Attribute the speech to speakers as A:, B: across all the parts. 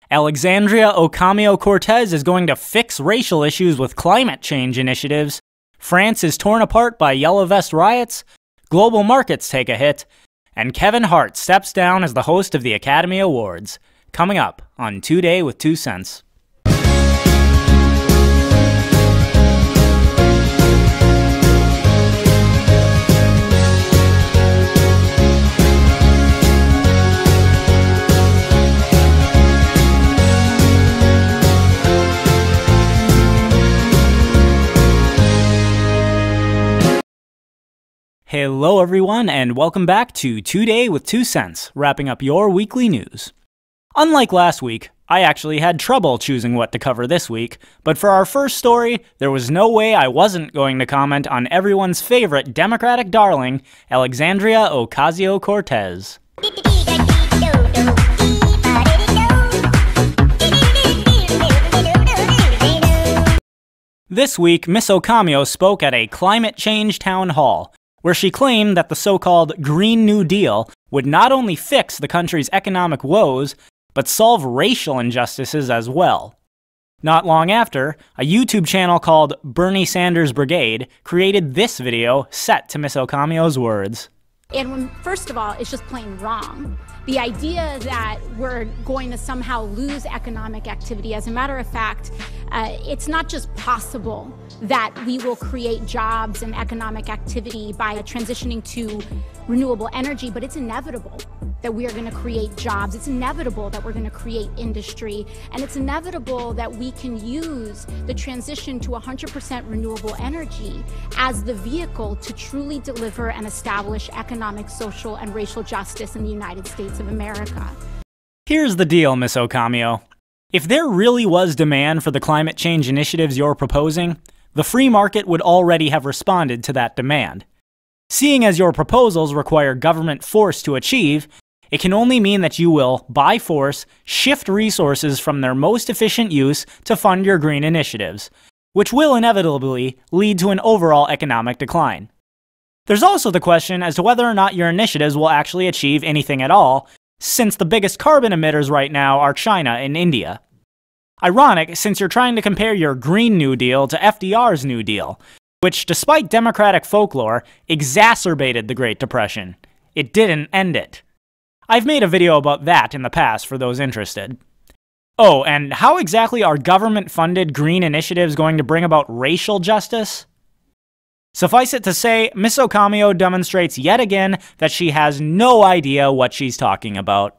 A: Alexandria Ocasio-Cortez is going to fix racial issues with climate change initiatives. France is torn apart by yellow vest riots. Global markets take a hit. And Kevin Hart steps down as the host of the Academy Awards. Coming up on Today with 2 Cents. Hello everyone, and welcome back to Today with 2 Cents, wrapping up your weekly news. Unlike last week, I actually had trouble choosing what to cover this week, but for our first story, there was no way I wasn't going to comment on everyone's favorite Democratic darling, Alexandria Ocasio-Cortez. This week, Miss Ocasio spoke at a climate change town hall, where she claimed that the so-called Green New Deal would not only fix the country's economic woes, but solve racial injustices as well. Not long after, a YouTube channel called Bernie Sanders Brigade created this video set to Miss Ocasio's words.
B: And first of all, it's just plain wrong. The idea that we're going to somehow lose economic activity, as a matter of fact, it's not just possible that we will create jobs and economic activity by transitioning to renewable energy, but it's inevitable that we are going to create jobs. It's inevitable that we're going to create industry, and it's inevitable that we can use the transition to 100% renewable energy as the vehicle to truly deliver and establish economic, social, and racial justice in the United States of America.
A: Here's the deal, Miss Ocasio. If there really was demand for the climate change initiatives you're proposing, the free market would already have responded to that demand. Seeing as your proposals require government force to achieve, it can only mean that you will, by force, shift resources from their most efficient use to fund your green initiatives, which will inevitably lead to an overall economic decline. There's also the question as to whether or not your initiatives will actually achieve anything at all, since the biggest carbon emitters right now are China and India. Ironic, since you're trying to compare your Green New Deal to FDR's New Deal, which, despite Democratic folklore, exacerbated the Great Depression. It didn't end it. I've made a video about that in the past for those interested. Oh, and how exactly are government-funded green initiatives going to bring about racial justice? Suffice it to say, Miss Ocasio demonstrates yet again that she has no idea what she's talking about.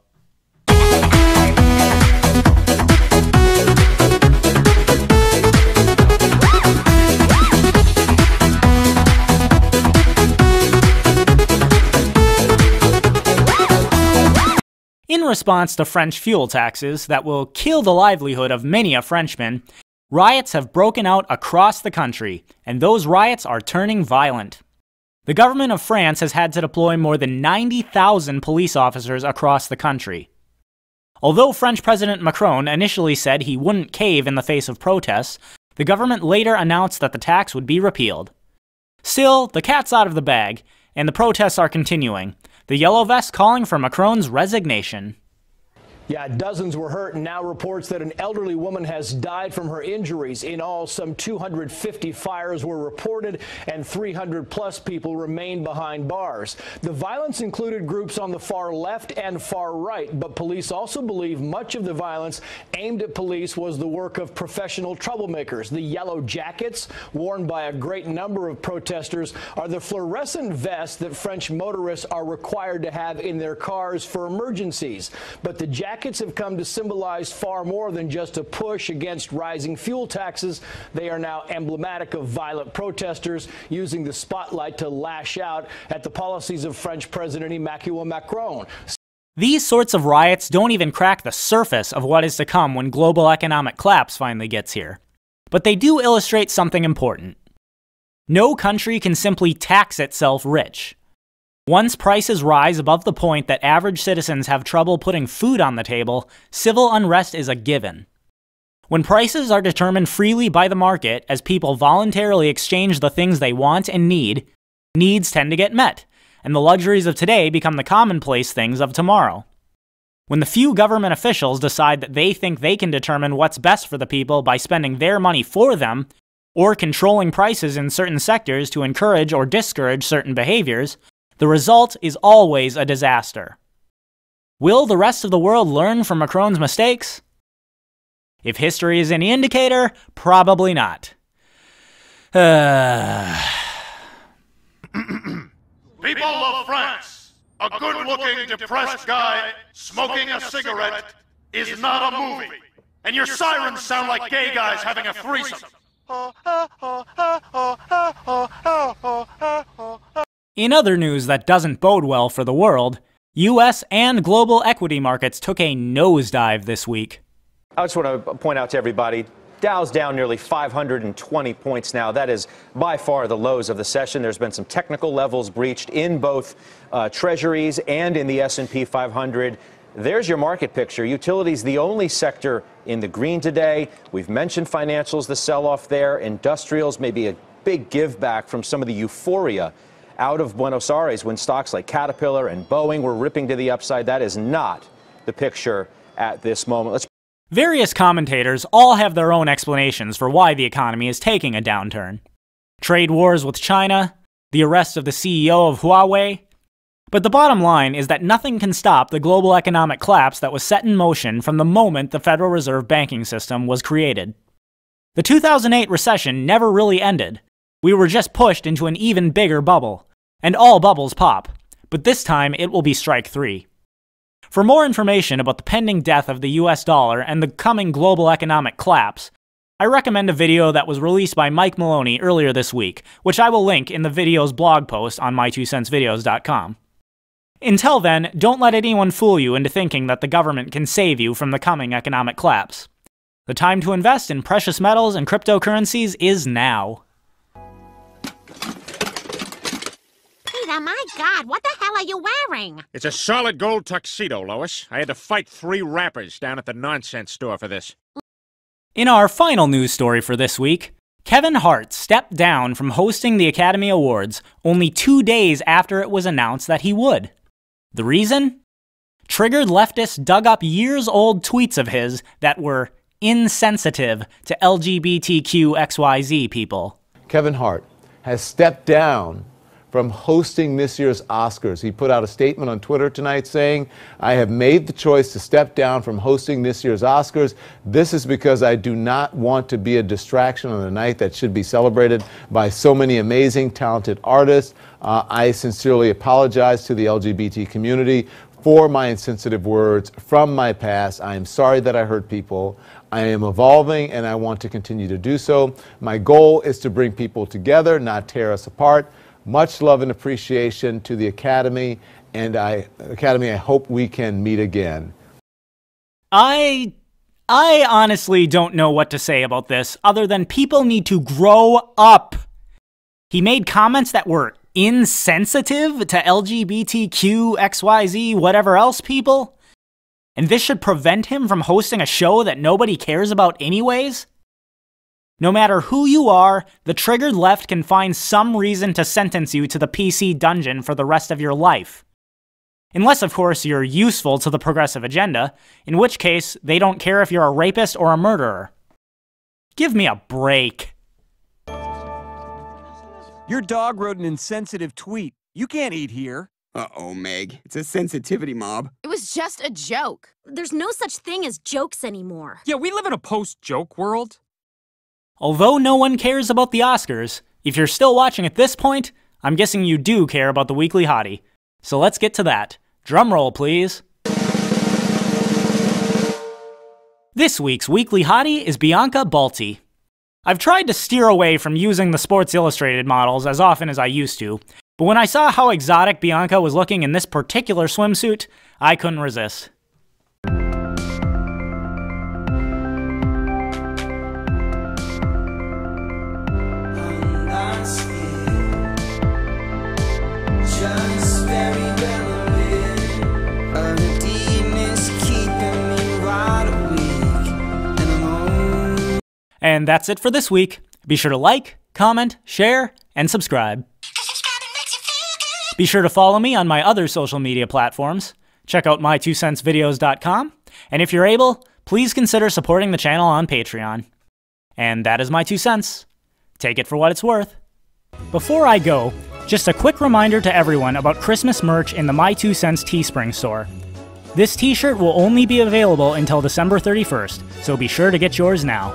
A: In response to French fuel taxes that will kill the livelihood of many a Frenchman, riots have broken out across the country, and those riots are turning violent. The government of France has had to deploy more than 90,000 police officers across the country. Although French President Macron initially said he wouldn't cave in the face of protests, the government later announced that the tax would be repealed. Still, the cat's out of the bag, and the protests are continuing, the Yellow Vests calling for Macron's resignation.
C: Yeah, dozens were hurt, and now reports that an elderly woman has died from her injuries. In all, some 250 fires were reported, and 300-plus people remain behind bars. The violence included groups on the far left and far right, but police also believe much of the violence aimed at police was the work of professional troublemakers. The yellow jackets, worn by a great number of protesters, are the fluorescent vests that French motorists are required to have in their cars for emergencies. But the jackets have come to symbolize far more than just a push against rising fuel taxes. They are now emblematic of violent protesters using the spotlight to lash out at the policies of French President Emmanuel Macron.
A: These sorts of riots don't even crack the surface of what is to come when global economic collapse finally gets here. But they do illustrate something important. No country can simply tax itself rich. Once prices rise above the point that average citizens have trouble putting food on the table, civil unrest is a given. When prices are determined freely by the market as people voluntarily exchange the things they want and need, needs tend to get met, and the luxuries of today become the commonplace things of tomorrow. When the few government officials decide that they think they can determine what's best for the people by spending their money for them, or controlling prices in certain sectors to encourage or discourage certain behaviors, the result is always a disaster. Will the rest of the world learn from Macron's mistakes? If history is any indicator, probably not.
D: People of France, a good-looking, depressed guy smoking a cigarette is not a movie. And your sirens sound like gay guys having a threesome.
A: In other news that doesn't bode well for the world, US and global equity markets took a nosedive this week.
E: I just want to point out to everybody, Dow's down nearly 520 points now. That is by far the lows of the session. There's been some technical levels breached in both treasuries and in the S&P 500. There's your market picture. Utilities, the only sector in the green today. We've mentioned financials, the sell-off there. Industrials, maybe a big give back from some of the euphoria out of Buenos Aires when stocks like Caterpillar and Boeing were ripping to the upside. That is not the picture at this moment.
A: Various commentators all have their own explanations for why the economy is taking a downturn. Trade wars with China, the arrest of the CEO of Huawei. But the bottom line is that nothing can stop the global economic collapse that was set in motion from the moment the Federal Reserve banking system was created. The 2008 recession never really ended. We were just pushed into an even bigger bubble. And all bubbles pop. But this time it will be strike 3. For more information about the pending death of the US dollar and the coming global economic collapse, I recommend a video that was released by Mike Maloney earlier this week, which I will link in the video's blog post on my2centsvideos.com. Until then, don't let anyone fool you into thinking that the government can save you from the coming economic collapse. The time to invest in precious metals and cryptocurrencies is now.
F: Peter, my God, what the hell are you wearing?
G: It's a solid gold tuxedo, Lois. I had to fight 3 rappers down at the nonsense store for this.
A: In our final news story for this week, Kevin Hart stepped down from hosting the Academy Awards only 2 days after it was announced that he would. The reason? Triggered leftists dug up years-old tweets of his that were insensitive to LGBTQXYZ people.
H: Kevin Hart has stepped down from hosting this year's Oscars. He put out a statement on Twitter tonight saying, "I have made the choice to step down from hosting this year's Oscars. This is because I do not want to be a distraction on a night that should be celebrated by so many amazing, talented artists. I sincerely apologize to the LGBT community for my insensitive words from my past. I am sorry that I hurt people. I am evolving and I want to continue to do so. My goal is to bring people together, not tear us apart. Much love and appreciation to the Academy, and I hope we can meet again."
A: I honestly don't know what to say about this, other than people need to grow up. He made comments that were insensitive to LGBTQ, XYZ, whatever else people? And this should prevent him from hosting a show that nobody cares about anyways? No matter who you are, the triggered left can find some reason to sentence you to the PC dungeon for the rest of your life. Unless, of course, you're useful to the progressive agenda, in which case they don't care if you're a rapist or a murderer. Give me a break.
I: Your dog wrote an insensitive tweet. You can't eat here.
J: Uh-oh, Meg. It's a sensitivity mob.
F: It was just a joke. There's no such thing as jokes anymore.
I: Yeah, we live in a post-joke world.
A: Although no one cares about the Oscars, if you're still watching at this point, I'm guessing you do care about the weekly hottie. So let's get to that. Drum roll, please. This week's weekly hottie is Bianca Balti. I've tried to steer away from using the Sports Illustrated models as often as I used to, but when I saw how exotic Bianca was looking in this particular swimsuit, I couldn't resist. And that's it for this week. Be sure to like, comment, share, and subscribe. Be sure to follow me on my other social media platforms. Check out my2centsvideos.com, and if you're able, please consider supporting the channel on Patreon. And that is my 2 cents. Take it for what it's worth. Before I go, just a quick reminder to everyone about Christmas merch in the My 2 Cents Teespring store. This t-shirt will only be available until December 31st, so be sure to get yours now.